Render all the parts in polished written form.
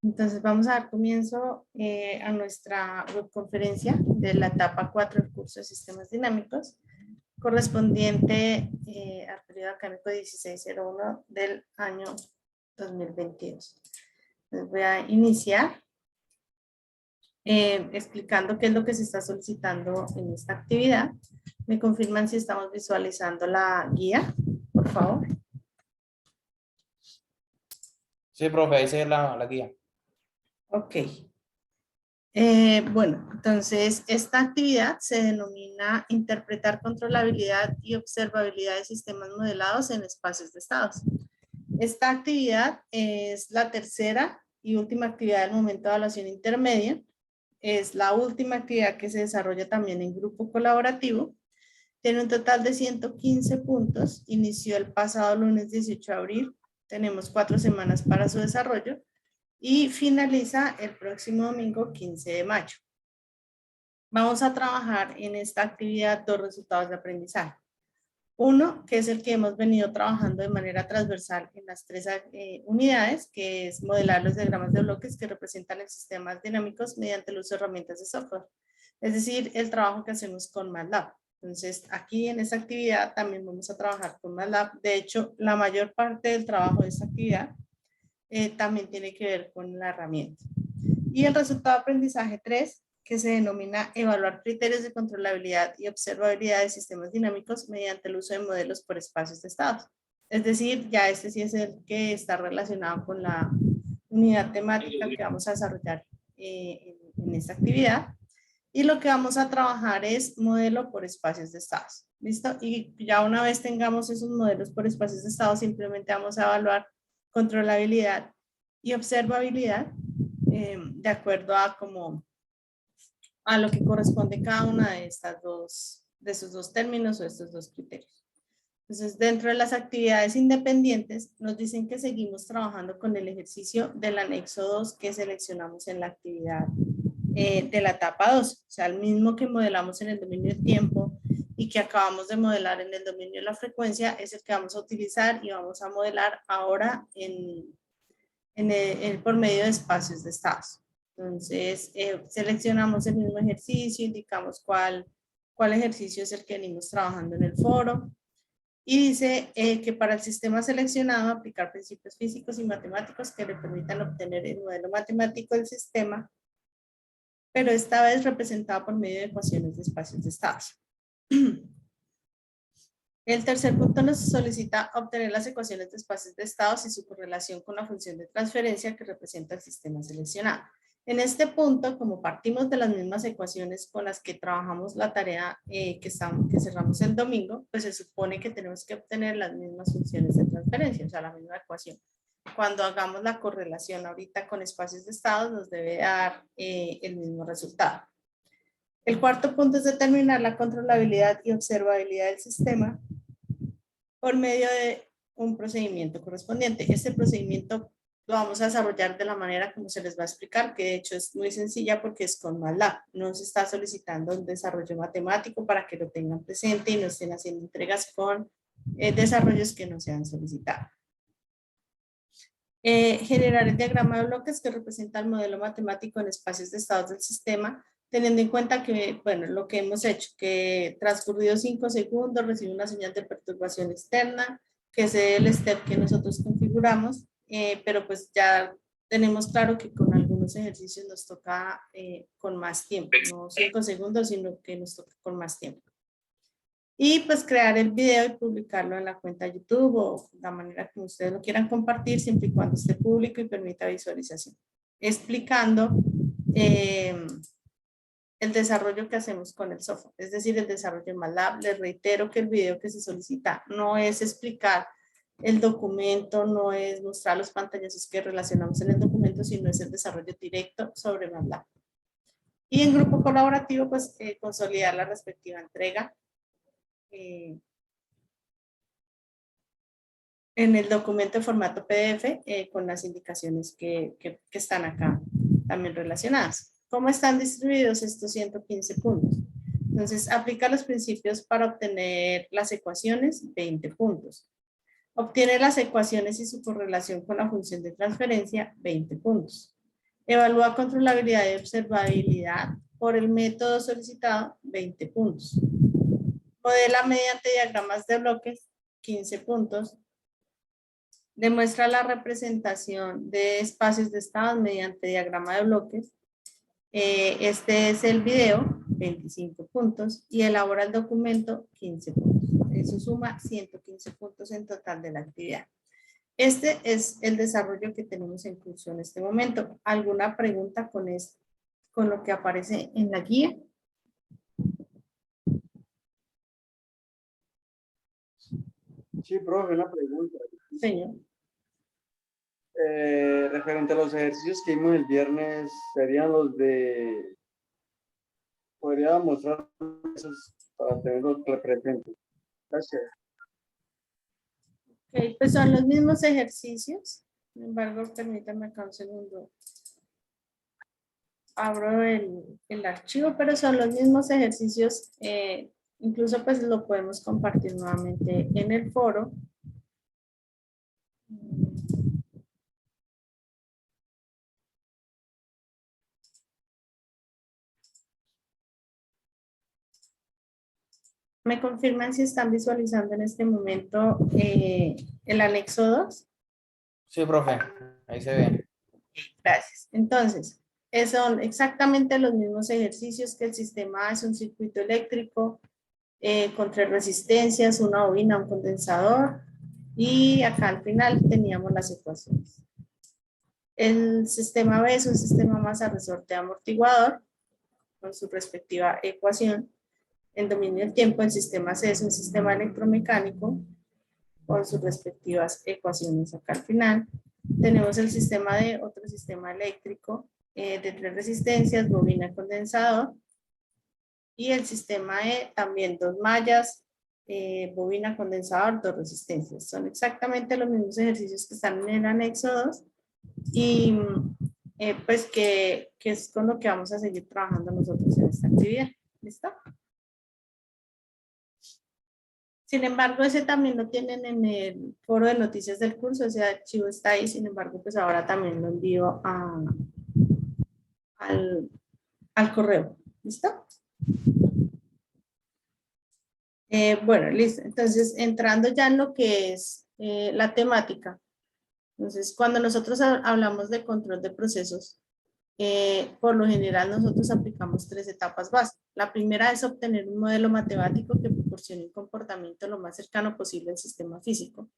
Entonces vamos a dar comienzo a nuestra webconferencia de la etapa 4 del curso de Sistemas Dinámicos, correspondiente al periodo académico 1601 del año 2022. Entonces voy a iniciar explicando qué es lo que se está solicitando en esta actividad. ¿Me confirman si estamos visualizando la guía, por favor? Sí, profe, ahí se la guía. Ok. Bueno, entonces esta actividad se denomina interpretar controlabilidad y observabilidad de sistemas modelados en espacios de estados. Esta actividad es la tercera y última actividad del momento de evaluación intermedia. Es la última actividad que se desarrolla también en grupo colaborativo. Tiene un total de 115 puntos. Inició el pasado lunes 18 de abril. Tenemos 4 semanas para su desarrollo. Y finaliza el próximo domingo 15 de mayo. Vamos a trabajar en esta actividad dos resultados de aprendizaje. Uno, que es el que hemos venido trabajando de manera transversal en las tres unidades, que es modelar los diagramas de bloques que representan los sistemas dinámicos mediante el uso de herramientas de software. Es decir, el trabajo que hacemos con MATLAB. Entonces, aquí en esta actividad también vamos a trabajar con MATLAB. De hecho, la mayor parte del trabajo de esta actividad también tiene que ver con la herramienta. Y el resultado de aprendizaje 3, que se denomina evaluar criterios de controlabilidad y observabilidad de sistemas dinámicos mediante el uso de modelos por espacios de estados. Es decir, ya este sí es el que está relacionado con la unidad temática que vamos a desarrollar en esta actividad. Y lo que vamos a trabajar es modelo por espacios de estados. ¿Listo? Y ya una vez tengamos esos modelos por espacios de estados, simplemente vamos a evaluar controlabilidad y observabilidad de acuerdo a lo que corresponde cada una de esos dos términos o estos dos criterios. Entonces, dentro de las actividades independientes, nos dicen que seguimos trabajando con el ejercicio del anexo 2 que seleccionamos en la actividad de la etapa 2, o sea, el mismo que modelamos en el dominio del tiempo y que acabamos de modelar en el dominio de la frecuencia, es el que vamos a utilizar y vamos a modelar ahora por medio de espacios de estados. Entonces, seleccionamos el mismo ejercicio, indicamos cuál ejercicio es el que venimos trabajando en el foro, y dice que para el sistema seleccionado aplicar principios físicos y matemáticos que le permitan obtener el modelo matemático del sistema, pero esta vez representado por medio de ecuaciones de espacios de estados. El tercer punto nos solicita obtener las ecuaciones de espacios de estados y su correlación con la función de transferencia que representa el sistema seleccionado. En este punto, como partimos de las mismas ecuaciones con las que trabajamos la tarea que cerramos el domingo, pues se supone que tenemos que obtener las mismas funciones de transferencia, o sea, la misma ecuación. Cuando hagamos la correlación ahorita con espacios de estados, nos debe dar el mismo resultado. El cuarto punto es determinar la controlabilidad y observabilidad del sistema por medio de un procedimiento correspondiente. Este procedimiento lo vamos a desarrollar de la manera como se les va a explicar, que de hecho es muy sencilla porque es con MATLAB. No se está solicitando un desarrollo matemático para que lo tengan presente y no estén haciendo entregas con desarrollos que no se han solicitado. Generar el diagrama de bloques que representa el modelo matemático en espacios de estados del sistema, teniendo en cuenta que, bueno, lo que hemos hecho, que transcurridos 5 segundos recibe una señal de perturbación externa, que es el step que nosotros configuramos, pero pues ya tenemos claro que con algunos ejercicios nos toca con más tiempo, no 5 segundos, sino que nos toca con más tiempo. Y pues crear el video y publicarlo en la cuenta YouTube o la manera que ustedes lo quieran compartir, siempre y cuando esté público y permita visualización. Explicando el desarrollo que hacemos con el software, es decir, el desarrollo en MATLAB. Les reitero que el video que se solicita no es explicar el documento, no es mostrar los pantallazos que relacionamos en el documento, sino es el desarrollo directo sobre MATLAB. Y en grupo colaborativo, pues consolidar la respectiva entrega en el documento de formato PDF con las indicaciones que están acá también relacionadas. ¿Cómo están distribuidos estos 115 puntos? Entonces, aplica los principios para obtener las ecuaciones, 20 puntos. Obtiene las ecuaciones y su correlación con la función de transferencia, 20 puntos. Evalúa controlabilidad y observabilidad por el método solicitado, 20 puntos. Modela mediante diagramas de bloques, 15 puntos. Demuestra la representación de espacios de estado mediante diagrama de bloques. Este es el video, 25 puntos. Y elabora el documento, 15 puntos. Eso suma 115 puntos en total de la actividad. Este es el desarrollo que tenemos en curso en este momento. ¿Alguna pregunta con esto, con lo que aparece en la guía? Sí, profe, una pregunta. Señor. Referente a los ejercicios que vimos el viernes, serían los de... Podría mostrar esos para tenerlos presentes. Gracias. Ok, pues son los mismos ejercicios. Sin embargo, permítanme acá un segundo. Abro el archivo, pero son los mismos ejercicios. Incluso pues lo podemos compartir nuevamente en el foro. ¿Me confirman si están visualizando en este momento el anexo 2? Sí, profe, ahí se ve. Gracias. Entonces, son exactamente los mismos ejercicios que el sistema es un circuito eléctrico con 3 resistencias, una bobina, un condensador y acá al final teníamos las ecuaciones. El sistema B es un sistema masa resorte amortiguador con su respectiva ecuación. En dominio del tiempo, el sistema C es un sistema electromecánico con sus respectivas ecuaciones acá al final. Tenemos el sistema D, otro sistema eléctrico de 3 resistencias, bobina, condensador. Y el sistema E también 2 mallas, bobina, condensador, 2 resistencias. Son exactamente los mismos ejercicios que están en el anexo 2 y pues que es con lo que vamos a seguir trabajando nosotros en esta actividad. ¿Listo? Sin embargo, ese también lo tienen en el foro de noticias del curso, ese archivo está ahí, sin embargo, pues ahora también lo envío al correo. ¿Listo? Bueno, listo. Entonces, entrando ya en lo que es la temática. Entonces, cuando nosotros hablamos de control de procesos, por lo general nosotros aplicamos 3 etapas básicas. La primera es obtener un modelo matemático que proporcione un comportamiento lo más cercano posible al sistema físico.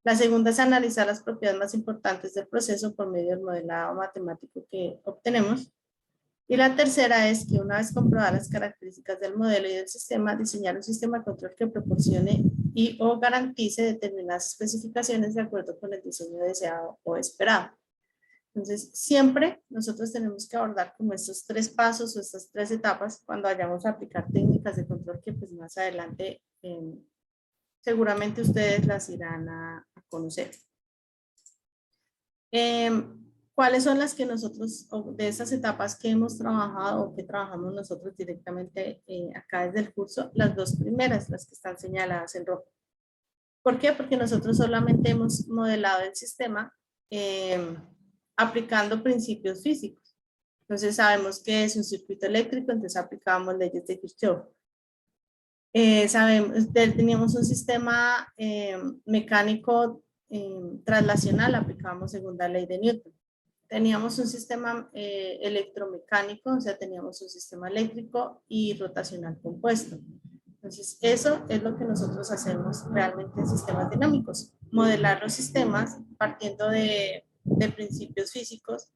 La segunda es analizar las propiedades más importantes del proceso por medio del modelado matemático que obtenemos. Y la tercera es que una vez comprobadas las características del modelo y del sistema, diseñar un sistema de control que proporcione y o garantice determinadas especificaciones de acuerdo con el diseño deseado o esperado. Entonces, siempre nosotros tenemos que abordar como estos 3 pasos o estas 3 etapas cuando vayamos a aplicar técnicas de control que pues más adelante seguramente ustedes las irán a conocer. ¿Cuáles son las que nosotros, de esas etapas que hemos trabajado o que trabajamos nosotros directamente acá desde el curso? Las 2 primeras, las que están señaladas en rojo. ¿Por qué? Porque nosotros solamente hemos modelado el sistema aplicando principios físicos. Entonces sabemos que es un circuito eléctrico, entonces aplicamos leyes de Kirchhoff. Teníamos un sistema mecánico traslacional, aplicamos segunda ley de Newton. Teníamos un sistema electromecánico, o sea, teníamos un sistema eléctrico y rotacional compuesto. Entonces, eso es lo que nosotros hacemos realmente en sistemas dinámicos. Modelar los sistemas partiendo de principios físicos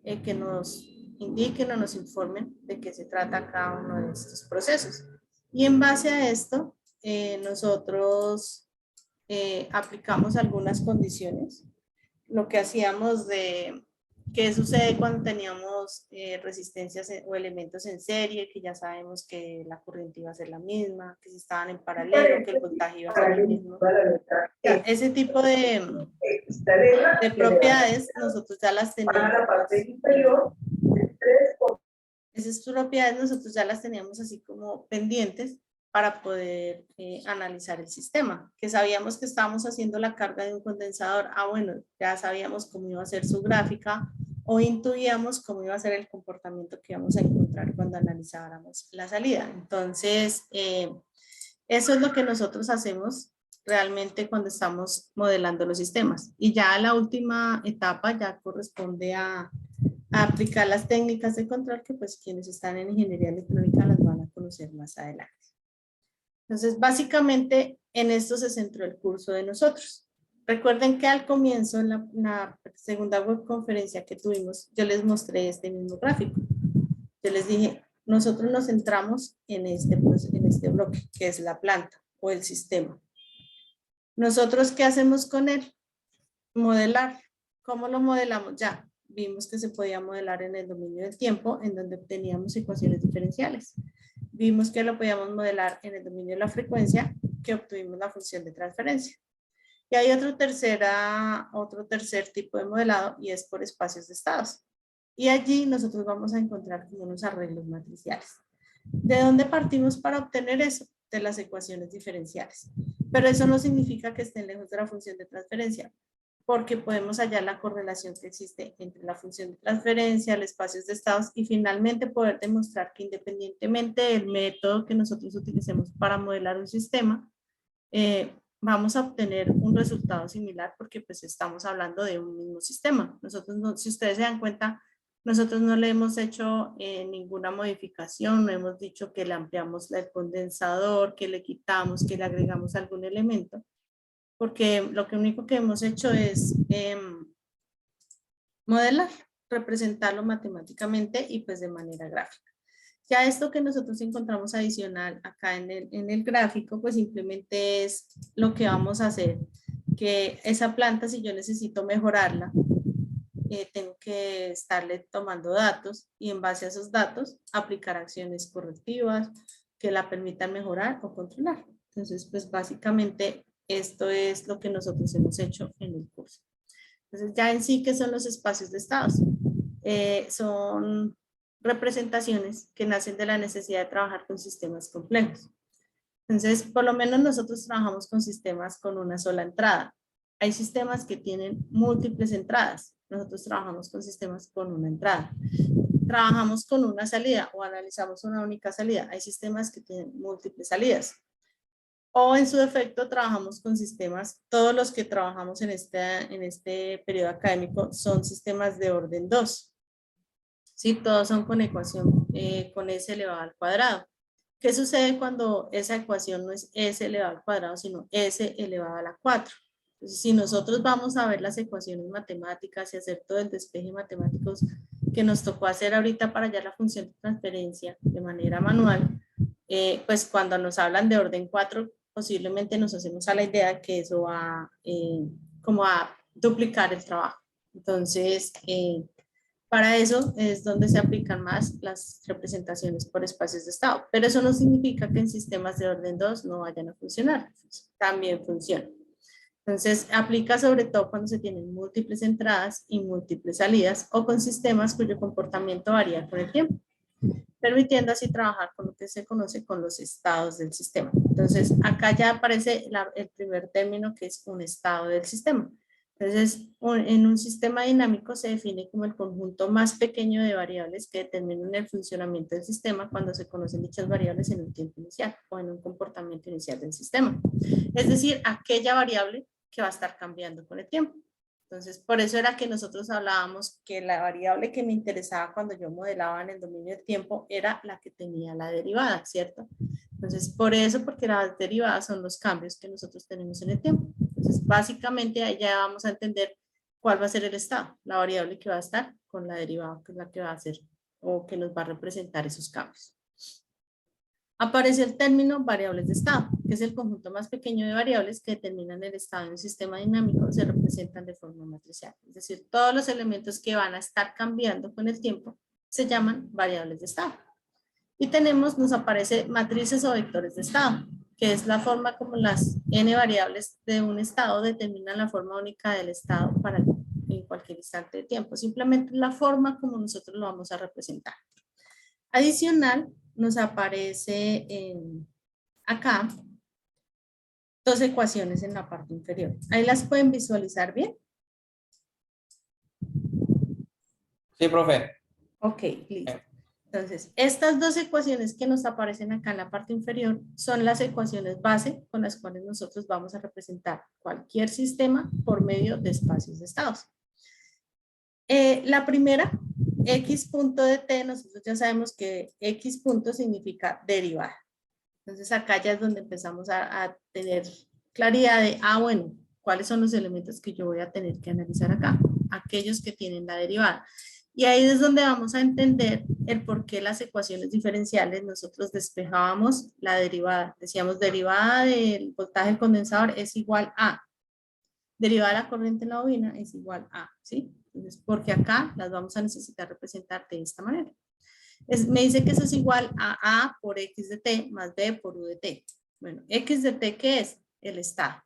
que nos indiquen o nos informen de qué se trata cada uno de estos procesos. Y en base a esto, nosotros aplicamos algunas condiciones. Lo que hacíamos de qué sucede cuando teníamos resistencias o elementos en serie, que ya sabemos que la corriente iba a ser la misma, que si estaban en paralelo, que el voltaje iba a ser el mismo. Ese tipo de propiedades nosotros ya las teníamos. Esas propiedades nosotros ya las teníamos así como pendientes para poder analizar el sistema, que sabíamos que estábamos haciendo la carga de un condensador. Bueno, ya sabíamos cómo iba a ser su gráfica, o intuíamos cómo iba a ser el comportamiento que íbamos a encontrar cuando analizáramos la salida. Entonces, eso es lo que nosotros hacemos realmente cuando estamos modelando los sistemas. Y ya la última etapa ya corresponde a aplicar las técnicas de control que pues quienes están en ingeniería electrónica las van a conocer más adelante. Entonces, básicamente en esto se centró el curso de nosotros. Recuerden que al comienzo, en la segunda webconferencia que tuvimos, yo les mostré este mismo gráfico. Yo les dije, nosotros nos centramos en este bloque, que es la planta o el sistema. ¿Nosotros qué hacemos con él? Modelar. ¿Cómo lo modelamos? Ya vimos que se podía modelar en el dominio del tiempo, en donde obteníamos ecuaciones diferenciales. Vimos que lo podíamos modelar en el dominio de la frecuencia, que obtuvimos la función de transferencia. Y hay otro tercer tipo de modelado, y es por espacios de estados. Y allí nosotros vamos a encontrar como unos arreglos matriciales. ¿De dónde partimos para obtener eso? De las ecuaciones diferenciales. Pero eso no significa que estén lejos de la función de transferencia, porque podemos hallar la correlación que existe entre la función de transferencia, los espacios de estados y finalmente poder demostrar que independientemente del método que nosotros utilicemos para modelar un sistema, vamos a obtener un resultado similar porque pues estamos hablando de un mismo sistema. Nosotros, no, si ustedes se dan cuenta, nosotros no le hemos hecho ninguna modificación, no hemos dicho que le ampliamos el condensador, que le quitamos, que le agregamos algún elemento, porque lo único que hemos hecho es modelar, representarlo matemáticamente y pues de manera gráfica. Ya esto que nosotros encontramos adicional acá en el gráfico, pues simplemente es lo que vamos a hacer, que esa planta, si yo necesito mejorarla, tengo que estarle tomando datos y en base a esos datos aplicar acciones correctivas que la permitan mejorar o controlar. Entonces, pues básicamente esto es lo que nosotros hemos hecho en el curso. Entonces, ya en sí, ¿qué son los espacios de estados? Son representaciones que nacen de la necesidad de trabajar con sistemas complejos. Entonces, por lo menos nosotros trabajamos con sistemas con una sola entrada. Hay sistemas que tienen múltiples entradas. Nosotros trabajamos con sistemas con una entrada. Trabajamos con una salida o analizamos una única salida. Hay sistemas que tienen múltiples salidas. O en su defecto trabajamos con sistemas, todos los que trabajamos en este periodo académico son sistemas de orden 2. ¿Sí? Todos son con ecuación con s elevado al cuadrado. ¿Qué sucede cuando esa ecuación no es s elevado al cuadrado, sino s elevado a la 4? Entonces, si nosotros vamos a ver las ecuaciones matemáticas y hacer todo el despeje matemático que nos tocó hacer ahorita para hallar la función de transferencia de manera manual, pues cuando nos hablan de orden 4, posiblemente nos hacemos a la idea que eso va como a duplicar el trabajo. Entonces, para eso es donde se aplican más las representaciones por espacios de estado. Pero eso no significa que en sistemas de orden 2 no vayan a funcionar. También funcionan. Entonces, aplica sobre todo cuando se tienen múltiples entradas y múltiples salidas o con sistemas cuyo comportamiento varía con el tiempo, permitiendo así trabajar con lo que se conoce con los estados del sistema. Entonces, acá ya aparece el primer término que es un estado del sistema. Entonces, en un sistema dinámico se define como el conjunto más pequeño de variables que determinan el funcionamiento del sistema cuando se conocen dichas variables en un tiempo inicial o en un comportamiento inicial del sistema. Es decir, aquella variable que va a estar cambiando con el tiempo. Entonces, por eso era que nosotros hablábamos que la variable que me interesaba cuando yo modelaba en el dominio del tiempo era la que tenía la derivada, ¿cierto? Entonces, por eso, porque las derivadas son los cambios que nosotros tenemos en el tiempo. Entonces, básicamente, ahí ya vamos a entender cuál va a ser el estado, la variable que va a estar con la derivada, que es la que va a hacer o que nos va a representar esos cambios. Aparece el término variables de estado, que es el conjunto más pequeño de variables que determinan el estado de un sistema dinámico, se representan de forma matricial. Es decir, todos los elementos que van a estar cambiando con el tiempo se llaman variables de estado. Y nos aparece matrices o vectores de estado, que es la forma como las n variables de un estado determinan la forma única del estado en cualquier instante de tiempo. Simplemente la forma como nosotros lo vamos a representar. Adicional, nos aparece acá dos ecuaciones en la parte inferior. Ahí las pueden visualizar bien. Sí, profe. Ok, listo. Entonces, estas dos ecuaciones que nos aparecen acá en la parte inferior son las ecuaciones base con las cuales nosotros vamos a representar cualquier sistema por medio de espacios de estados. La primera, x punto de t, nosotros ya sabemos que x punto significa derivada. Entonces acá ya es donde empezamos a tener claridad de, bueno, ¿cuáles son los elementos que yo voy a tener que analizar acá? Aquellos que tienen la derivada. Y ahí es donde vamos a entender el por qué las ecuaciones diferenciales nosotros despejábamos la derivada. Decíamos, derivada del voltaje del condensador es igual a, derivada de la corriente en la bobina es igual a, ¿sí? Entonces, porque acá las vamos a necesitar representar de esta manera. Me dice que eso es igual a por x de t más b por u de t. Bueno, x de t, ¿qué es? El estado.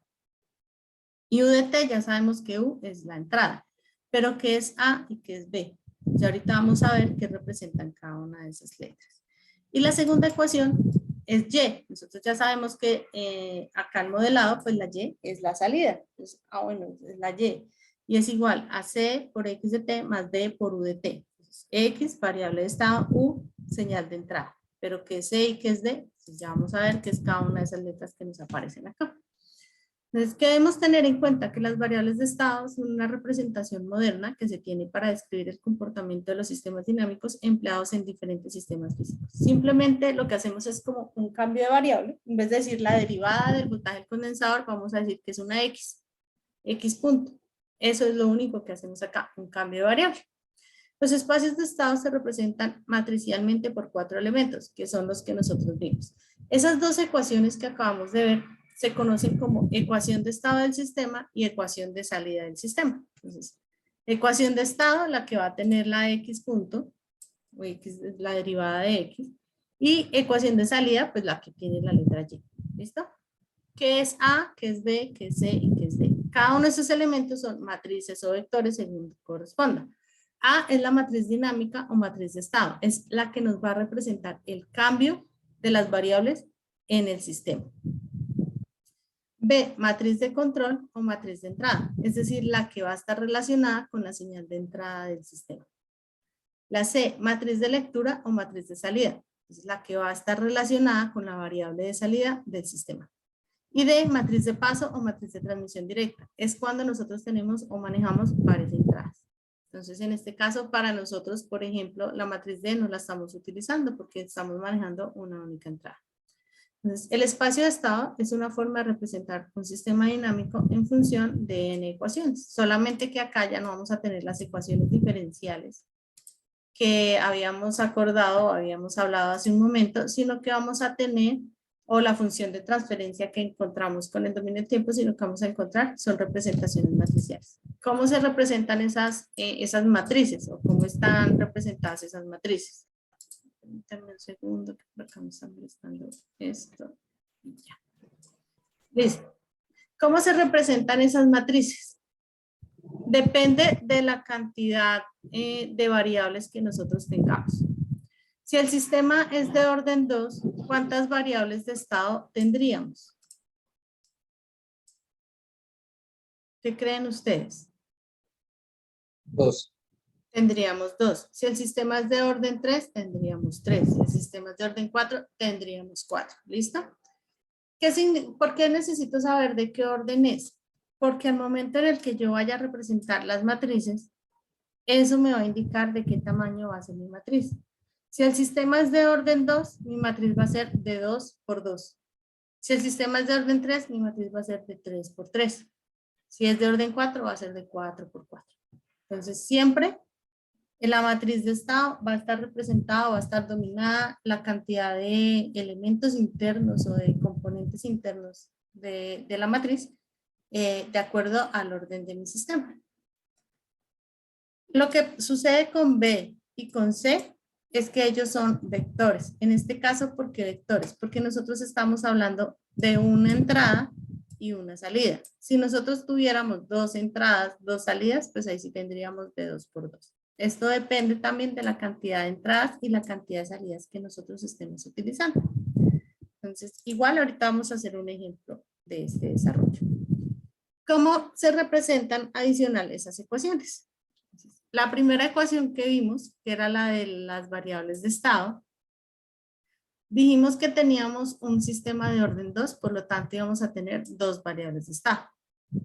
Y u de t ya sabemos que u es la entrada. Pero ¿qué es a y qué es b? Ya ahorita vamos a ver qué representan cada una de esas letras. Y la segunda ecuación es y. Nosotros ya sabemos que acá el modelado, pues la y es la salida. Entonces, bueno, es la y. Y es igual a c por x de t más b por u de t. Entonces, x, variable de estado, u, señal de entrada. Pero ¿qué es c y qué es d? Pues ya vamos a ver qué es cada una de esas letras que nos aparecen acá. Entonces, que debemos tener en cuenta que las variables de estado son una representación moderna que se tiene para describir el comportamiento de los sistemas dinámicos empleados en diferentes sistemas físicos. Simplemente lo que hacemos es como un cambio de variable. En vez de decir la derivada del voltaje del condensador, vamos a decir que es una x, x punto. Eso es lo único que hacemos acá, un cambio de variable. Los espacios de estado se representan matricialmente por 4 elementos, que son los que nosotros vimos. Esas dos ecuaciones que acabamos de ver se conocen como ecuación de estado del sistema y ecuación de salida del sistema. Entonces, ecuación de estado, la que va a tener la x punto, o x, la derivada de x, y ecuación de salida, pues la que tiene la letra y. ¿Listo? ¿Qué es A, qué es B, qué es C y qué es D? Cada uno de esos elementos son matrices o vectores según corresponda. A es la matriz dinámica o matriz de estado. Es la que nos va a representar el cambio de las variables en el sistema. B, matriz de control o matriz de entrada. Es decir, la que va a estar relacionada con la señal de entrada del sistema. La C, matriz de lectura o matriz de salida. Es la que va a estar relacionada con la variable de salida del sistema. Y D, matriz de paso o matriz de transmisión directa. Es cuando nosotros tenemos o manejamos varias entradas. Entonces, en este caso, para nosotros, por ejemplo, la matriz D no la estamos utilizando porque estamos manejando una única entrada. Entonces, el espacio de estado es una forma de representar un sistema dinámico en función de n ecuaciones. Solamente que acá ya no vamos a tener las ecuaciones diferenciales que habíamos acordado, habíamos hablado hace un momento, sino que vamos a tener o la función de transferencia que encontramos con el dominio del tiempo, sino que vamos a encontrar son representaciones matriciales. ¿Cómo se representan esas matrices o cómo están representadas esas matrices? Permítanme un segundo, que por acá me están molestando esto. Y ya. Listo. ¿Cómo se representan esas matrices? Depende de la cantidad de variables que nosotros tengamos. Si el sistema es de orden 2, ¿cuántas variables de estado tendríamos? ¿Qué creen ustedes? 2. Tendríamos 2. Si el sistema es de orden 3, tendríamos 3. Si el sistema es de orden 4, tendríamos 4. ¿Listo? ¿Por qué necesito saber de qué orden es? Porque al momento en el que yo vaya a representar las matrices, eso me va a indicar de qué tamaño va a ser mi matriz. Si el sistema es de orden 2, mi matriz va a ser de 2 por 2. Si el sistema es de orden 3, mi matriz va a ser de 3 por 3. Si es de orden 4, va a ser de 4 por 4. Entonces, siempre en la matriz de estado va a estar representada, va a estar dominada la cantidad de elementos internos o de componentes internos de la matriz de acuerdo al orden de mi sistema. Lo que sucede con B y con C es que ellos son vectores. En este caso, ¿por qué vectores? Porque nosotros estamos hablando de una entrada y una salida. Si nosotros tuviéramos 2 entradas, 2 salidas, pues ahí sí tendríamos de 2 por 2. Esto depende también de la cantidad de entradas y la cantidad de salidas que nosotros estemos utilizando. Entonces, igual ahorita vamos a hacer un ejemplo de este desarrollo. ¿Cómo se representan adicional esas ecuaciones? Entonces, La primera ecuación que vimos, que era la de las variables de estado, dijimos que teníamos un sistema de orden 2, por lo tanto íbamos a tener dos variables de estado,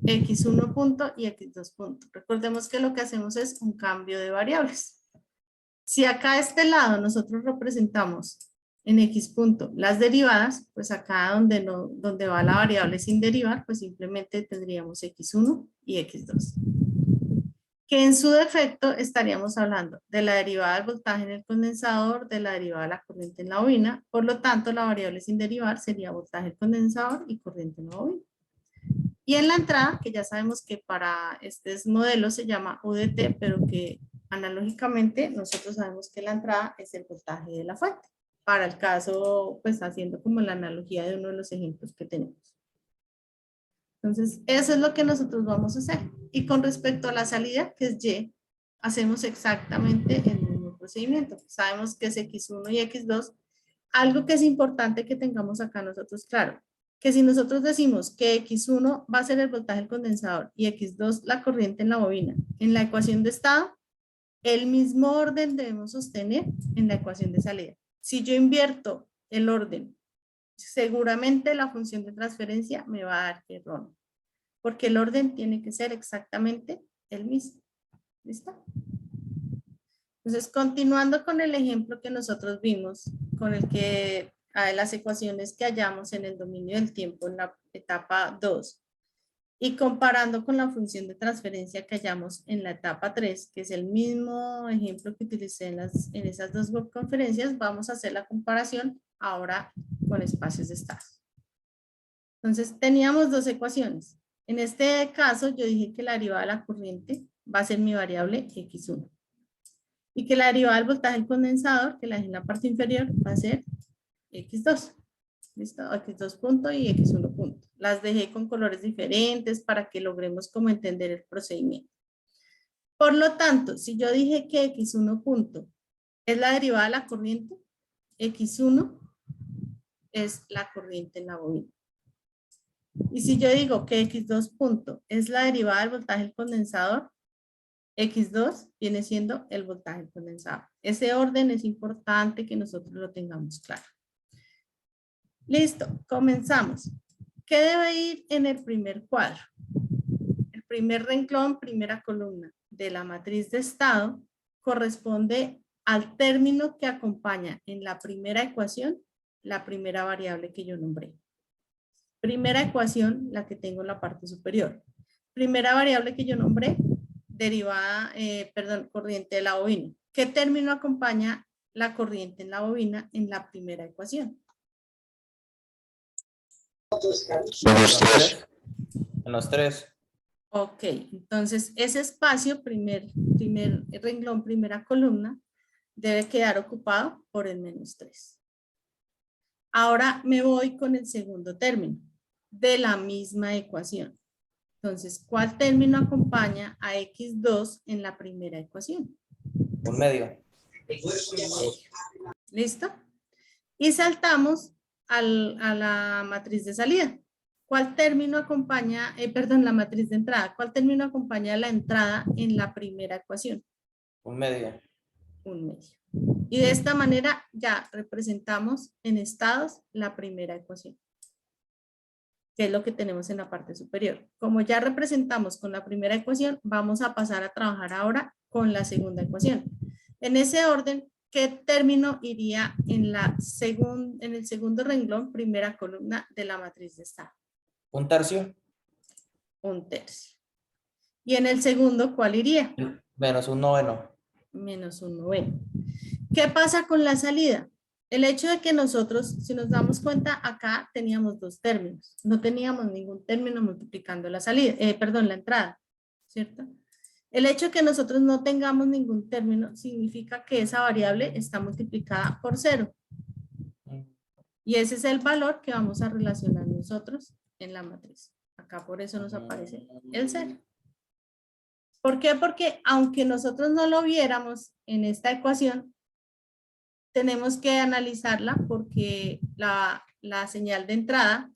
x1 punto y x2 punto. Recordemos que lo que hacemos es un cambio de variables. Si acá a este lado nosotros representamos en x punto las derivadas, pues acá donde va la variable sin derivar, pues simplemente tendríamos x1 y x2. Que en su defecto estaríamos hablando de la derivada del voltaje en el condensador, de la derivada de la corriente en la bobina, por lo tanto la variable sin derivar sería voltaje del condensador y corriente en la bobina. Y en la entrada, que ya sabemos que para este modelo se llama UDT, pero que analógicamente nosotros sabemos que la entrada es el voltaje de la fuente. Para el caso, pues haciendo como la analogía de uno de los ejemplos que tenemos. Entonces, eso es lo que nosotros vamos a hacer. Y con respecto a la salida, que es Y, hacemos exactamente el mismo procedimiento. Sabemos que es X1 y X2. Algo que es importante que tengamos acá nosotros claro, que si nosotros decimos que X1 va a ser el voltaje del condensador y X2 la corriente en la bobina, en la ecuación de estado, el mismo orden debemos sostener en la ecuación de salida. Si yo invierto el orden, seguramente la función de transferencia me va a dar error, porque el orden tiene que ser exactamente el mismo. ¿Listo? Entonces, continuando con el ejemplo que nosotros vimos, con el que las ecuaciones que hallamos en el dominio del tiempo en la etapa 2, y comparando con la función de transferencia que hallamos en la etapa 3, que es el mismo ejemplo que utilicé en esas dos conferencias, vamos a hacer la comparación ahora con espacios de estado. Entonces, teníamos dos ecuaciones. En este caso, yo dije que la derivada de la corriente va a ser mi variable X1. Y que la derivada del voltaje del condensador, que la dejé en la parte inferior, va a ser X2. ¿Listo? X2 punto y X1 punto. Las dejé con colores diferentes para que logremos como entender el procedimiento. Por lo tanto, si yo dije que X1 punto es la derivada de la corriente, X1 es la corriente en la bobina. Y si yo digo que X2 punto es la derivada del voltaje del condensador, X2 viene siendo el voltaje del condensador. Ese orden es importante que nosotros lo tengamos claro. Listo, comenzamos. ¿Qué debe ir en el primer cuadro? El primer renglón, primera columna de la matriz de estado corresponde al término que acompaña en la primera ecuación la primera variable que yo nombré. Primera ecuación, la que tengo en la parte superior. Primera variable que yo nombré, derivada, corriente de la bobina. ¿Qué término acompaña la corriente en la bobina en la primera ecuación? En los tres. Ok, entonces ese espacio, primer renglón, primera columna, debe quedar ocupado por el -3. Ahora me voy con el segundo término de la misma ecuación. Entonces, ¿cuál término acompaña a X2 en la primera ecuación? Un medio. ¿Listo? Y saltamos a la matriz de salida. ¿Cuál término acompaña, la matriz de entrada? ¿Cuál término acompaña la entrada en la primera ecuación? Un medio. Un medio. Y de esta manera ya representamos en estados la primera ecuación, que es lo que tenemos en la parte superior. Como ya representamos con la primera ecuación, vamos a pasar a trabajar ahora con la segunda ecuación. En ese orden, ¿qué término iría en el segundo renglón, primera columna de la matriz de estado? Un tercio. Un tercio. Y en el segundo, ¿cuál iría? Menos un noveno. Menos un noveno. ¿Qué pasa con la salida? El hecho de que nosotros, si nos damos cuenta, acá teníamos dos términos. No teníamos ningún término multiplicando la salida, la entrada, ¿cierto? El hecho de que nosotros no tengamos ningún término significa que esa variable está multiplicada por 0. Y ese es el valor que vamos a relacionar nosotros en la matriz. Acá por eso nos aparece el 0. ¿Por qué? Porque aunque nosotros no lo viéramos en esta ecuación, tenemos que analizarla porque la señal de entrada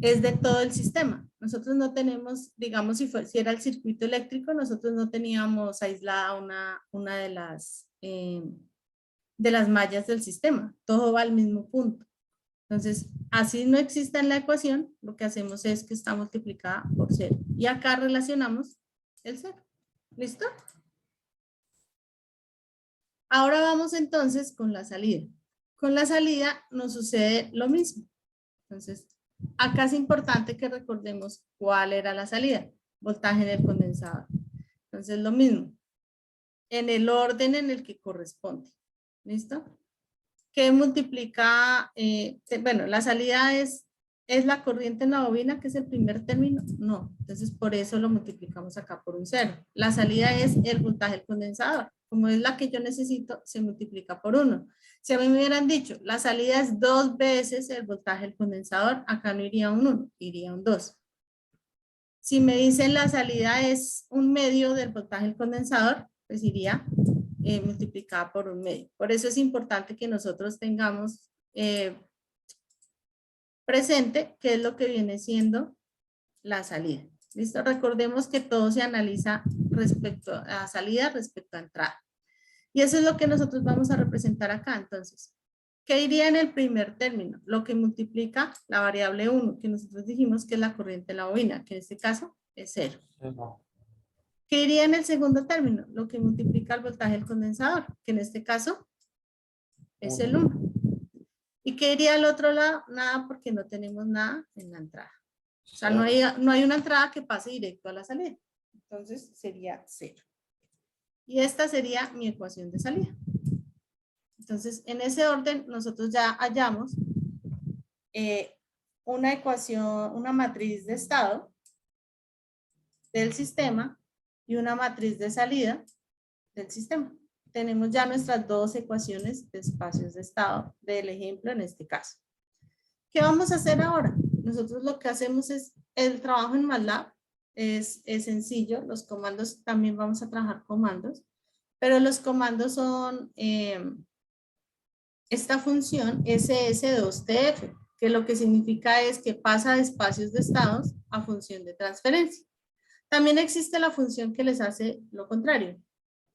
es de todo el sistema. Nosotros no tenemos, digamos, si era el circuito eléctrico, nosotros no teníamos aislada una de las mallas del sistema. Todo va al mismo punto. Entonces, así no exista en la ecuación, lo que hacemos es que está multiplicada por 0. Y acá relacionamos el 0. ¿Listo? Ahora vamos entonces con la salida. Con la salida nos sucede lo mismo. Entonces, acá es importante que recordemos cuál era la salida. Voltaje en el condensador. Entonces, lo mismo. En el orden en el que corresponde. ¿Listo? Que multiplica, bueno, la salida es la corriente en la bobina, que es el primer término. No, entonces por eso lo multiplicamos acá por un 0. La salida es el voltaje del condensador. Como es la que yo necesito, se multiplica por 1. Si a mí me hubieran dicho, la salida es 2 veces el voltaje del condensador, acá no iría un 1, iría un 2. Si me dicen la salida es 1/2 del voltaje del condensador, pues iría multiplicada por 1/2. Por eso es importante que nosotros tengamos presente qué es lo que viene siendo la salida. ¿Listo? Recordemos que todo se analiza respecto a salida, respecto a entrada. Y eso es lo que nosotros vamos a representar acá. Entonces, ¿qué iría en el primer término? Lo que multiplica la variable 1, que nosotros dijimos que es la corriente de la bobina, que en este caso es 0. ¿Qué iría en el segundo término? Lo que multiplica el voltaje del condensador, que en este caso es el 1. ¿Y qué iría al otro lado? Nada, porque no tenemos nada en la entrada. O sea, no hay una entrada que pase directo a la salida. Entonces sería 0. Y esta sería mi ecuación de salida. Entonces, en ese orden, nosotros ya hallamos una ecuación, una matriz de estado del sistema y una matriz de salida del sistema. Tenemos ya nuestras dos ecuaciones de espacios de estado del ejemplo en este caso. ¿Qué vamos a hacer ahora? Nosotros lo que hacemos es el trabajo en MATLAB. Es sencillo, los comandos también vamos a trabajar comandos, pero los comandos son esta función SS2TF, que lo que significa es que pasa de espacios de estados a función de transferencia. También existe la función que les hace lo contrario,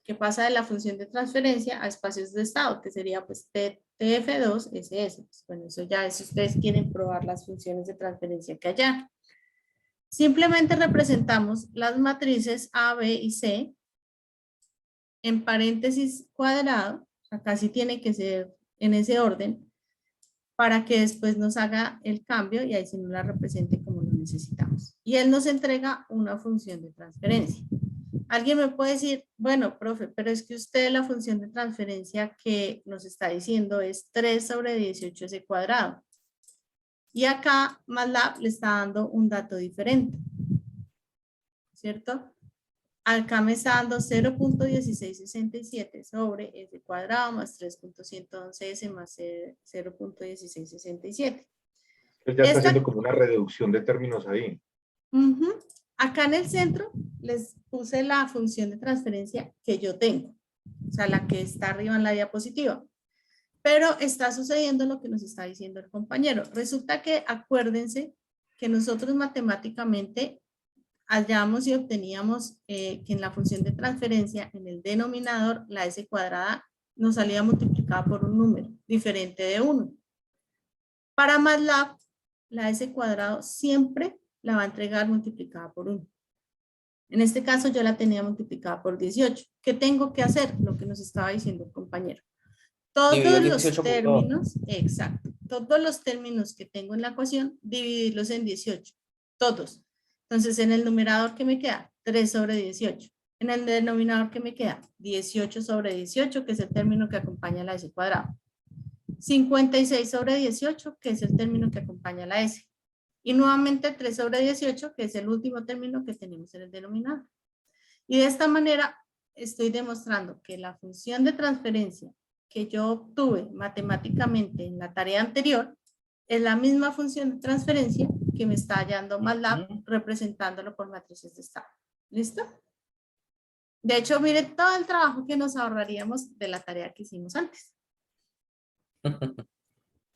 que pasa de la función de transferencia a espacios de estado, que sería pues TF2SS. Bueno, eso ya es si ustedes quieren probar las funciones de transferencia que hay. Simplemente representamos las matrices A, B y C en paréntesis cuadrado, acá sí tiene que ser en ese orden, para que después nos haga el cambio y ahí sí nos la represente como lo necesitamos. Y él nos entrega una función de transferencia. Alguien me puede decir, bueno, profe, pero es que usted la función de transferencia que nos está diciendo es 3 sobre 18 cuadrado. Y acá MATLAB le está dando un dato diferente, ¿cierto? Acá me está dando 0.1667 sobre s cuadrado más 3.111s más 0.1667. Él ya está haciendo como una reducción de términos ahí. Acá en el centro les puse la función de transferencia que yo tengo, o sea, la que está arriba en la diapositiva. Pero está sucediendo lo que nos está diciendo el compañero. Resulta que acuérdense que nosotros matemáticamente hallamos y obteníamos que en la función de transferencia, en el denominador, la s cuadrada nos salía multiplicada por un número diferente de 1. Para MATLAB, la s cuadrado siempre la va a entregar multiplicada por 1. En este caso yo la tenía multiplicada por 18. ¿Qué tengo que hacer? Lo que nos estaba diciendo el compañero. Todos los términos, exacto, todos los términos que tengo en la ecuación, dividirlos en 18, todos. Entonces, en el numerador, ¿qué me queda? 3 sobre 18. En el denominador, ¿qué me queda? 18 sobre 18, que es el término que acompaña a la s cuadrada. 56 sobre 18, que es el término que acompaña a la s. Y nuevamente 3 sobre 18, que es el último término que tenemos en el denominador. Y de esta manera estoy demostrando que la función de transferencia que yo obtuve matemáticamente en la tarea anterior es la misma función de transferencia que me está hallando MATLAB representándolo por matrices de estado. ¿Listo? De hecho, miren todo el trabajo que nos ahorraríamos de la tarea que hicimos antes.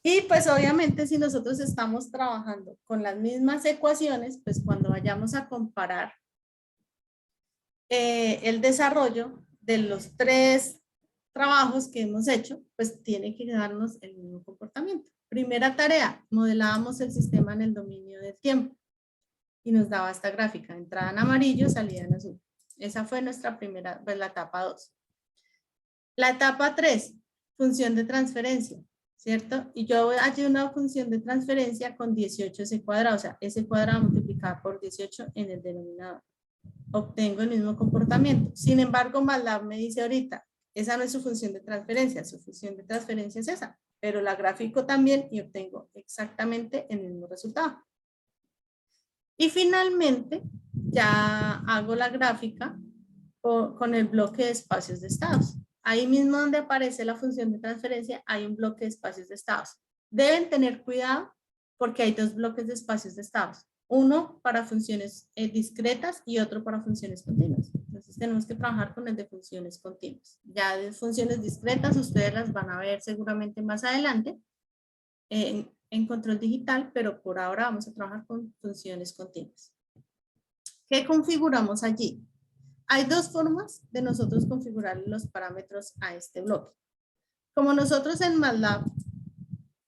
Y pues obviamente si nosotros estamos trabajando con las mismas ecuaciones, pues cuando vayamos a comparar el desarrollo de los 3 trabajos que hemos hecho, pues tiene que darnos el mismo comportamiento. Primera tarea, modelábamos el sistema en el dominio del tiempo y nos daba esta gráfica, entrada en amarillo, salida en azul. Esa fue nuestra primera, pues la etapa 2. La etapa 3, función de transferencia, ¿cierto? Y yo hallé una función de transferencia con 18s cuadrado, o sea, s cuadrado multiplicado por 18 en el denominador. Obtengo el mismo comportamiento. Sin embargo, MATLAB me dice ahorita, esa no es su función de transferencia, su función de transferencia es esa, pero la gráfico también y obtengo exactamente el mismo resultado. Y finalmente, ya hago la gráfica con el bloque de espacios de estados. Ahí mismo donde aparece la función de transferencia, hay un bloque de espacios de estados. Deben tener cuidado porque hay 2 bloques de espacios de estados. Uno para funciones discretas y otro para funciones continuas. Entonces tenemos que trabajar con el de funciones continuas. Ya de funciones discretas ustedes las van a ver seguramente más adelante en control digital, pero por ahora vamos a trabajar con funciones continuas. ¿Qué configuramos allí? Hay 2 formas de nosotros configurar los parámetros a este bloque. Como nosotros en MATLAB,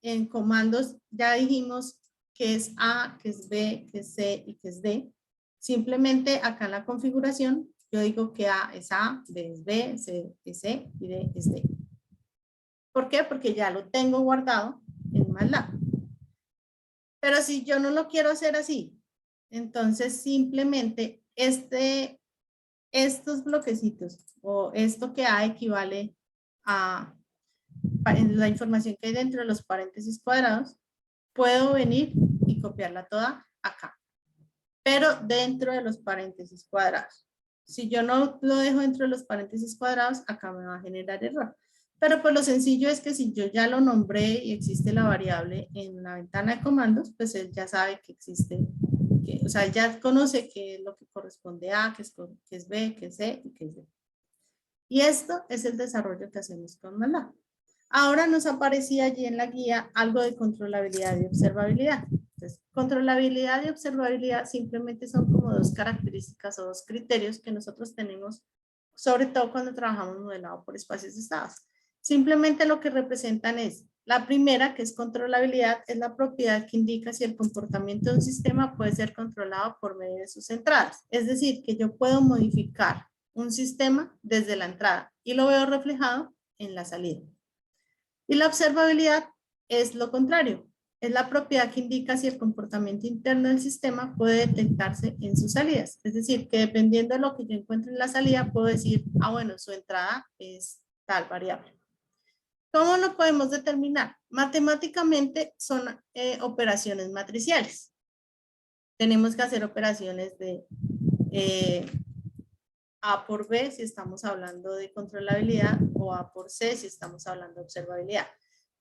en comandos, ya dijimos que es A, que es B, que es C y que es D. Simplemente acá en la configuración, yo digo que A es A, B es B, C es C y D es D. ¿Por qué? Porque ya lo tengo guardado en MATLAB. Pero si yo no lo quiero hacer así, entonces simplemente estos bloquecitos o esto que A equivale a la información que hay dentro de los paréntesis cuadrados, puedo venir y copiarla toda acá, pero dentro de los paréntesis cuadrados. Si yo no lo dejo dentro de los paréntesis cuadrados, acá me va a generar error. Pero pues lo sencillo es que si yo ya lo nombré y existe la variable en la ventana de comandos, pues él ya sabe que existe, o sea, ya conoce qué es lo que corresponde a, qué es B, qué es C y qué es D. Y esto es el desarrollo que hacemos con MATLAB. Ahora nos aparecía allí en la guía algo de controlabilidad y observabilidad. Entonces, controlabilidad y observabilidad simplemente son como 2 características o 2 criterios que nosotros tenemos, sobre todo cuando trabajamos modelado por espacios de estados. Simplemente lo que representan es, la primera, que es controlabilidad, es la propiedad que indica si el comportamiento de un sistema puede ser controlado por medio de sus entradas. Es decir, que yo puedo modificar un sistema desde la entrada y lo veo reflejado en la salida. Y la observabilidad es lo contrario. Es la propiedad que indica si el comportamiento interno del sistema puede detectarse en sus salidas. Es decir, que dependiendo de lo que yo encuentre en la salida, puedo decir, ah, bueno, su entrada es tal variable. ¿Cómo lo podemos determinar? Matemáticamente son operaciones matriciales. Tenemos que hacer operaciones de A por B si estamos hablando de controlabilidad o A por C si estamos hablando de observabilidad.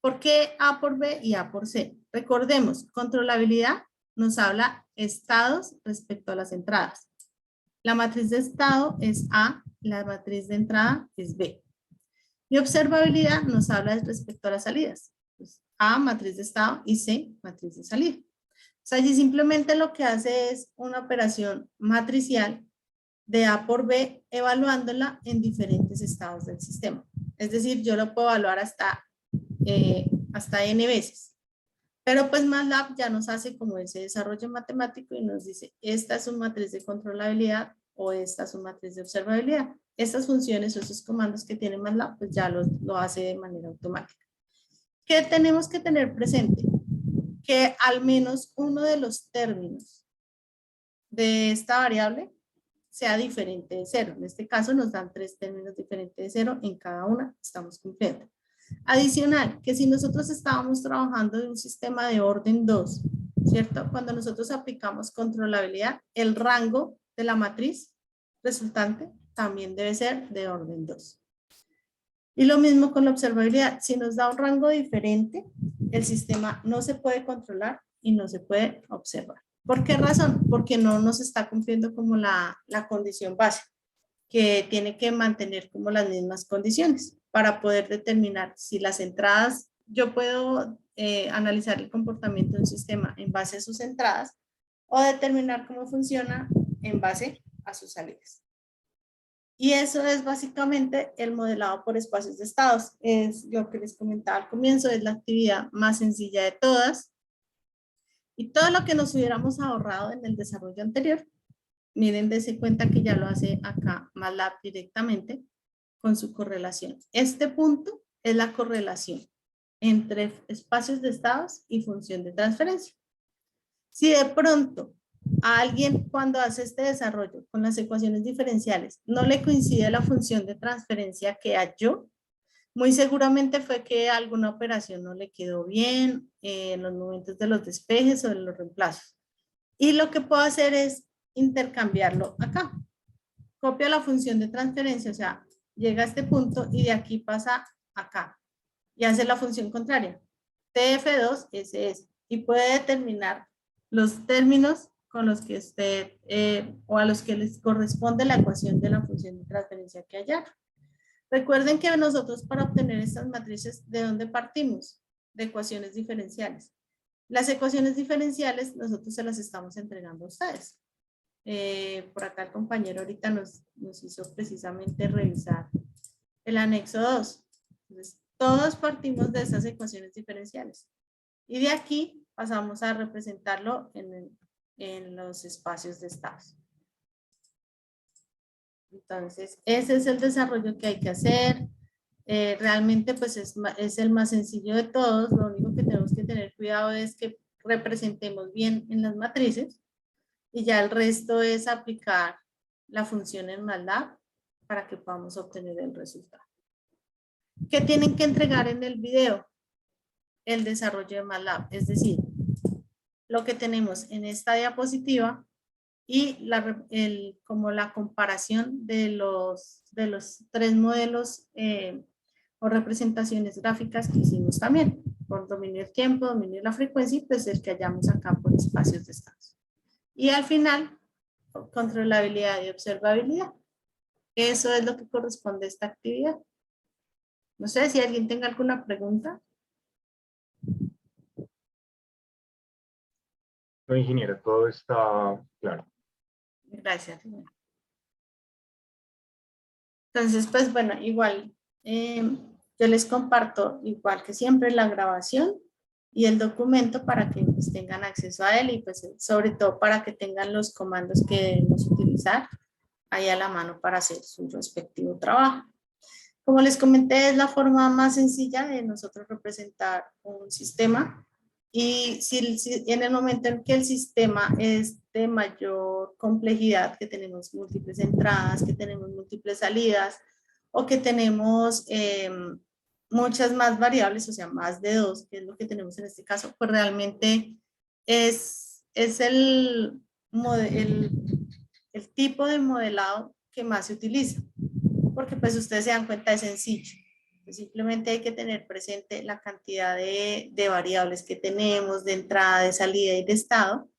¿Por qué A por B y A por C? Recordemos, controlabilidad nos habla estados respecto a las entradas. La matriz de estado es A, la matriz de entrada es B. Y observabilidad nos habla respecto a las salidas. Pues A, matriz de estado, y C, matriz de salida. O sea, allí simplemente lo que hace es una operación matricial de A por B, evaluándola en diferentes estados del sistema. Es decir, yo lo puedo evaluar hasta n veces. Pero pues MATLAB ya nos hace como ese desarrollo matemático y nos dice, esta es una matriz de controlabilidad o esta es una matriz de observabilidad. Estas funciones o esos comandos que tiene MATLAB, pues ya lo hace de manera automática. ¿Qué tenemos que tener presente? Que al menos uno de los términos de esta variable sea diferente de 0. En este caso nos dan 3 términos diferentes de 0, en cada una estamos cumpliendo. Adicional, que si nosotros estábamos trabajando en un sistema de orden 2, ¿cierto? Cuando nosotros aplicamos controlabilidad, el rango de la matriz resultante también debe ser de orden 2. Y lo mismo con la observabilidad. Si nos da un rango diferente, el sistema no se puede controlar y no se puede observar. ¿Por qué razón? Porque no nos está cumpliendo como la condición base, que tiene que mantener como las mismas condiciones para poder determinar si las entradas yo puedo analizar el comportamiento de un sistema en base a sus entradas o determinar cómo funciona en base a sus salidas. Y eso es básicamente el modelado por espacios de estados. Es lo que les comentaba al comienzo, es la actividad más sencilla de todas. Y todo lo que nos hubiéramos ahorrado en el desarrollo anterior, miren, dense cuenta que ya lo hace acá MATLAB directamente con su correlación. Este punto es la correlación entre espacios de estados y función de transferencia. Si de pronto a alguien cuando hace este desarrollo con las ecuaciones diferenciales no le coincide la función de transferencia que halló, muy seguramente fue que alguna operación no le quedó bien en los momentos de los despejes o de los reemplazos. Y lo que puedo hacer es intercambiarlo acá. Copia la función de transferencia, o sea, llega a este punto y de aquí pasa acá. Y hace la función contraria. TF2 es eso. Y puede determinar los términos con los que usted o a los que les corresponde la ecuación de la función de transferencia que hallaron. Recuerden que nosotros para obtener estas matrices, ¿de dónde partimos? De ecuaciones diferenciales. Las ecuaciones diferenciales nosotros se las estamos entregando a ustedes. Por acá el compañero ahorita nos hizo precisamente revisar el anexo 2. Entonces, todos partimos de esas ecuaciones diferenciales. Y de aquí pasamos a representarlo en los espacios de estados. Entonces, ese es el desarrollo que hay que hacer. Realmente, pues es el más sencillo de todos. Lo único que tenemos que tener cuidado es que representemos bien en las matrices. Y ya el resto es aplicar la función en MATLAB para que podamos obtener el resultado. ¿Qué tienen que entregar en el video? El desarrollo de MATLAB, es decir, lo que tenemos en esta diapositiva y como la comparación de los 3 modelos o representaciones gráficas que hicimos también, por dominio del tiempo, dominio de la frecuencia y pues el que hallamos acá por espacios de estados. Y al final, controlabilidad y observabilidad. Eso es lo que corresponde a esta actividad. No sé si alguien tenga alguna pregunta. No, ingeniero, todo está claro. Gracias. Entonces, pues bueno, igual yo les comparto, igual que siempre, la grabación y el documento para que pues, tengan acceso a él y pues sobre todo para que tengan los comandos que debemos utilizar ahí a la mano para hacer su respectivo trabajo. Como les comenté, es la forma más sencilla de nosotros representar un sistema y si en el momento en que el sistema es de mayor complejidad, que tenemos múltiples entradas, que tenemos múltiples salidas o que tenemos muchas más variables, o sea, más de 2, que es lo que tenemos en este caso, pues realmente es el tipo de modelado que más se utiliza. Porque pues ustedes se dan cuenta es sencillo. Simplemente hay que tener presente la cantidad de variables que tenemos de entrada, de salida y de estado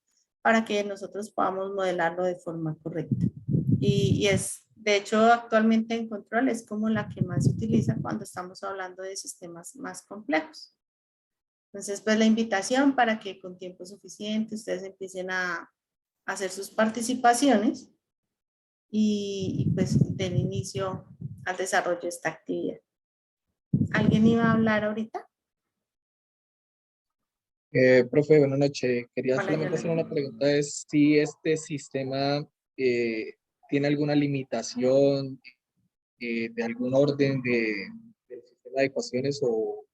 para que nosotros podamos modelarlo de forma correcta. Y es, de hecho, actualmente en control es como la que más se utiliza cuando estamos hablando de sistemas más complejos. Entonces, pues la invitación para que con tiempo suficiente ustedes empiecen a hacer sus participaciones y pues den inicio al desarrollo de esta actividad. ¿Alguien iba a hablar ahorita? Profe, buenas noches. Quería Hola, solamente hacer Yolanda. una pregunta, es si este sistema tiene alguna limitación de algún orden del sistema de ecuaciones o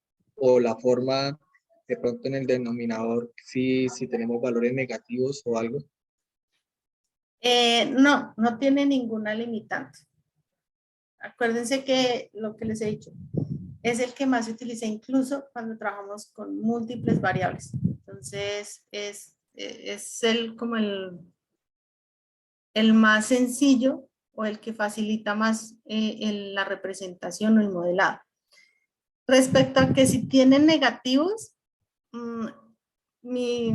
la forma de pronto en el denominador, si tenemos valores negativos o algo. No, no tiene ninguna limitante. Acuérdense que lo que les he dicho es el que más se utiliza incluso cuando trabajamos con múltiples variables. Entonces, es como el más sencillo o el que facilita más la representación o el modelado. Respecto a que si tienen negativos, mi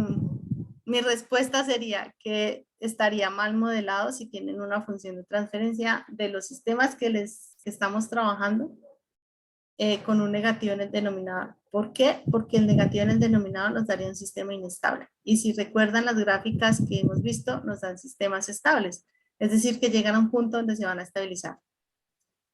respuesta sería que estaría mal modelado si tienen una función de transferencia de los sistemas que estamos trabajando. con un negativo en el denominador. ¿Por qué? Porque el negativo en el denominador nos daría un sistema inestable. Y si recuerdan las gráficas que hemos visto, nos dan sistemas estables. Es decir, que llegan a un punto donde se van a estabilizar.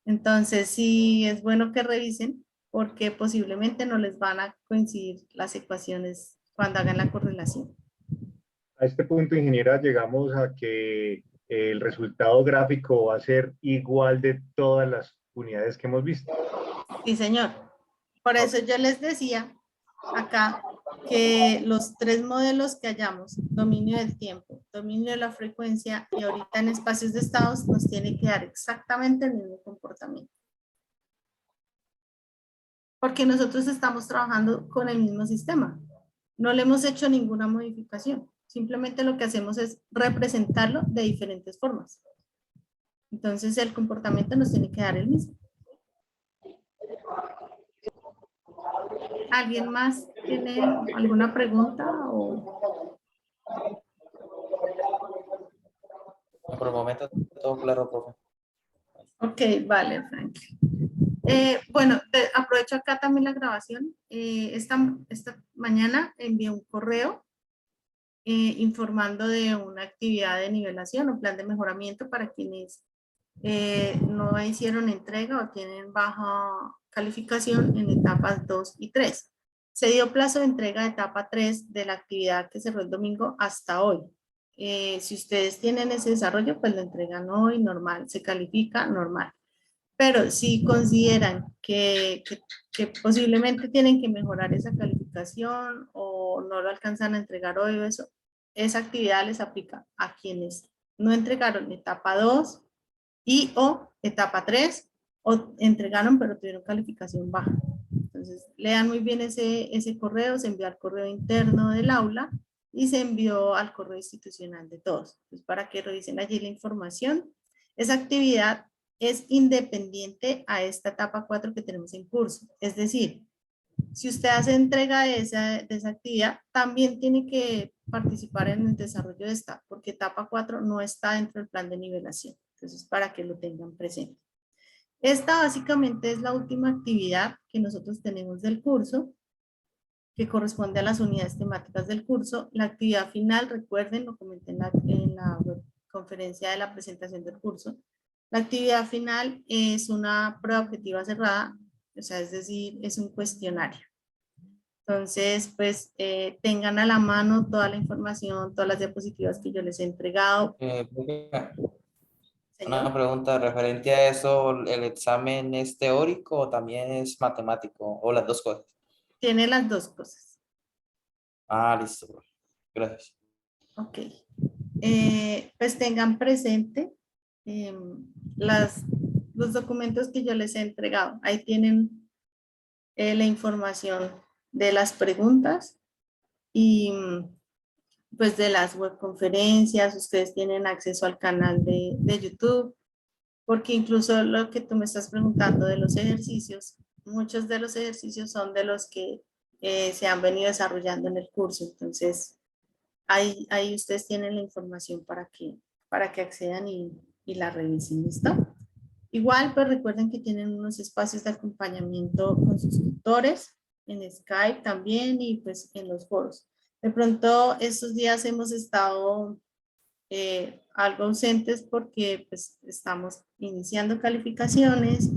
Entonces, sí es bueno que revisen porque posiblemente no les van a coincidir las ecuaciones cuando hagan la correlación. A este punto, ingeniera, llegamos a que el resultado gráfico va a ser igual de todas las unidades que hemos visto. Sí, señor. Por eso yo les decía acá que los 3 modelos que hallamos, dominio del tiempo, dominio de la frecuencia y ahorita en espacios de estados, nos tiene que dar exactamente el mismo comportamiento. Porque nosotros estamos trabajando con el mismo sistema. No le hemos hecho ninguna modificación. Simplemente lo que hacemos es representarlo de diferentes formas. Entonces el comportamiento nos tiene que dar el mismo. ¿Alguien más tiene alguna pregunta? Por el momento todo claro, profe. Ok, vale, Frank. Bueno, aprovecho acá también la grabación. Esta mañana envié un correo informando de una actividad de nivelación o plan de mejoramiento para quienes no hicieron entrega o tienen baja calificación en etapas 2 y 3. Se dio plazo de entrega de etapa 3 de la actividad que cerró el domingo hasta hoy. Si ustedes tienen ese desarrollo, pues lo entregan hoy, normal, se califica normal. Pero si consideran que posiblemente tienen que mejorar esa calificación o no lo alcanzan a entregar hoy o eso, esa actividad les aplica a quienes no entregaron etapa 2 y o etapa 3 o entregaron pero tuvieron calificación baja. Entonces, lean muy bien ese correo, se envió al correo interno del aula y se envió al correo institucional de todos. Entonces, para que revisen allí la información. Esa actividad es independiente a esta etapa 4 que tenemos en curso. Es decir, si usted hace entrega de esa actividad, también tiene que participar en el desarrollo de esta, porque etapa 4 no está dentro del plan de nivelación. Entonces, para que lo tengan presente. Esta básicamente es la última actividad que nosotros tenemos del curso, que corresponde a las unidades temáticas del curso. La actividad final, recuerden, lo comenté en la conferencia de la presentación del curso. La actividad final es una prueba objetiva cerrada, o sea, es decir, es un cuestionario. Entonces, pues, tengan a la mano toda la información, todas las diapositivas que yo les he entregado. Una pregunta referente a eso, ¿el examen es teórico o también es matemático o las dos cosas? Tiene las dos cosas. Ah, listo, profe. Gracias. Ok. Pues tengan presente los documentos que yo les he entregado. Ahí tienen la información de las preguntas y pues de las webconferencias. Ustedes tienen acceso al canal de YouTube, porque incluso lo que tú me estás preguntando de los ejercicios, muchos de los ejercicios son de los que se han venido desarrollando en el curso. Entonces, ahí ustedes tienen la información para que accedan y la revisen, ¿listo? Igual, pues recuerden que tienen unos espacios de acompañamiento con sus tutores, en Skype también y pues en los foros. De pronto, estos días hemos estado algo ausentes porque pues estamos iniciando calificaciones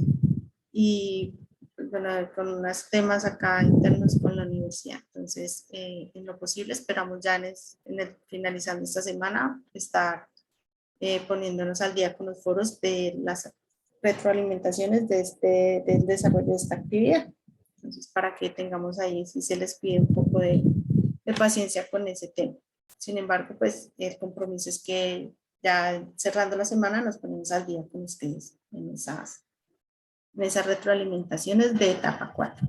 y pues, bueno, con unos temas acá internos con la universidad. Entonces, en lo posible esperamos ya finalizando esta semana estar poniéndonos al día con los foros de las retroalimentaciones del desarrollo de esta actividad. Entonces, para que tengamos ahí, si se les pide un poco de paciencia con ese tema. Sin embargo, pues el compromiso es que ya cerrando la semana nos ponemos al día con ustedes en esas retroalimentaciones de etapa 4.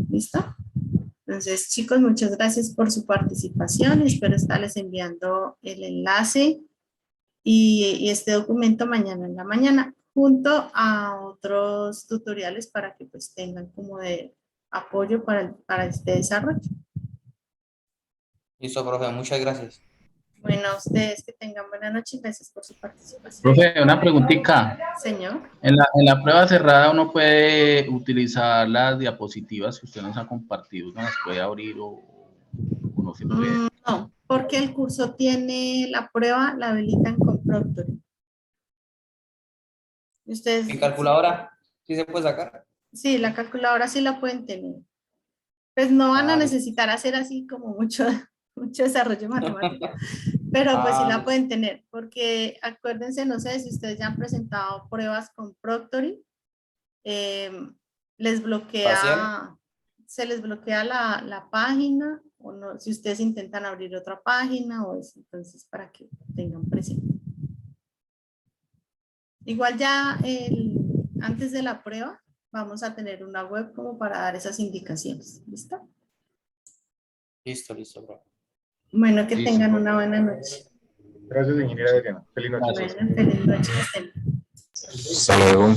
¿Listo? Entonces, chicos, muchas gracias por su participación. Espero estarles enviando el enlace y este documento mañana en la mañana, junto a otros tutoriales para que pues tengan como de apoyo para este desarrollo. Listo, profe, muchas gracias. Bueno, a ustedes que tengan buena noche y gracias por su participación. Profe, una preguntita. Señor. En la prueba cerrada uno puede utilizar las diapositivas que usted nos ha compartido, ¿no las puede abrir o no se puede? No, porque el curso tiene la prueba, la habilitan con Proctoring. Ustedes, ¿En calculadora? ¿Sí se puede sacar? sí, la calculadora sí la pueden tener. Pues no van a Ah, necesitar hacer así como mucho desarrollo matemático, pero pues sí la listo. pueden tener, porque acuérdense, no sé si ustedes ya han presentado pruebas con Proctoring, les Parcial. bloquea, se les bloquea la página, o no, si ustedes intentan abrir otra página, o eso, entonces para que tengan presente. Igual ya antes de la prueba, vamos a tener una web como para dar esas indicaciones, ¿listo? Listo, bro. Bueno, que Listo. tengan una buena noche. Gracias, ingeniera Adriana. Feliz noche. Bueno, feliz noche. Hasta luego.